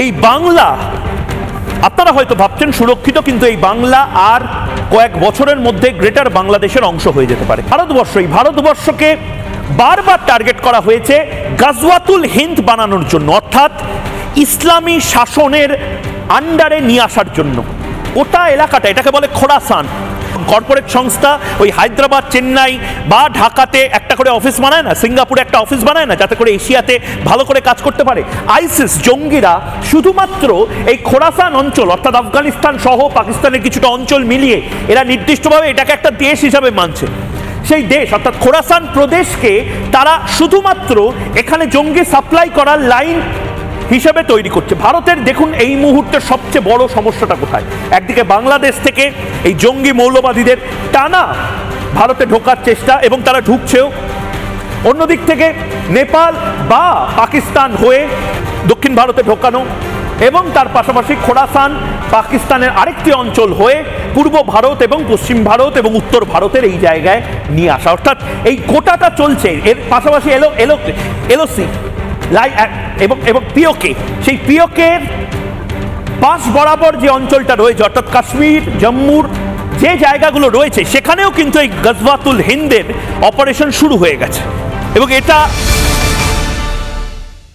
এই বাংলা, আপনারা হয়তো ভাবছেন সুরক্ষিত, কিন্তু এই বাংলা আর কয়েক বছরের মধ্যে গ্রেটার বাংলাদেশের অংশ হয়ে যেতে পারে। এই ভারতবর্ষকে বারবার টার্গেট করা হয়েছে গাজওয়াতুল হিন্দ বানানোর জন্য, অর্থাৎ ইসলামী শাসনের আন্ডারে নিয়ে আসার জন্য। ওটা এলাকাটা, এটাকে বলে খোরাসান। কর্পোরেট সংস্থা ওই হায়দ্রাবাদ, চেন্নাই বা ঢাকাতে একটা করে অফিস বানায় না, সিঙ্গাপুরে একটা অফিস বানায় না, যাতে করে এশিয়াতে ভালো করে কাজ করতে পারে। আইসিস জঙ্গিরা শুধুমাত্র এই খোরাসান অঞ্চল, অর্থাৎ আফগানিস্তান সহ পাকিস্তানের কিছুটা অঞ্চল মিলিয়ে এরা নির্দিষ্টভাবে এটাকে একটা দেশ হিসাবে মানছে। সেই দেশ অর্থাৎ খোরাসান প্রদেশকে তারা শুধুমাত্র এখানে জঙ্গি সাপ্লাই করার লাইন হিসেবে তৈরি করছে। ভারতের দেখুন এই মুহূর্তে সবচেয়ে বড় সমস্যাটা কোথায়? একদিকে বাংলাদেশ থেকে এই জঙ্গি মৌলবাদীদের টানা ভারতে ঢোকার চেষ্টা, এবং তারা ঢুকছেও। অন্যদিক থেকে নেপাল বা পাকিস্তান হয়ে দক্ষিণ ভারতে ঢোকানো, এবং তার পাশাপাশি খোরাসান পাকিস্তানের আরেকটি অঞ্চল হয়ে পূর্ব ভারত এবং পশ্চিম ভারত এবং উত্তর ভারতের এই জায়গায় নিয়ে আসা। অর্থাৎ এই গোটাটা চলছে। এর পাশাপাশি এলওসি এবং পিওকে, সেই পিওকের পাশ বরাবর যে অঞ্চলটা রয়েছে, অর্থাৎ কাশ্মীর, জম্মুর যে জায়গাগুলো রয়েছে, সেখানেও কিন্তু এই গাজওয়াতুল হিন্দের অপারেশন শুরু হয়ে গেছে। এবং এটা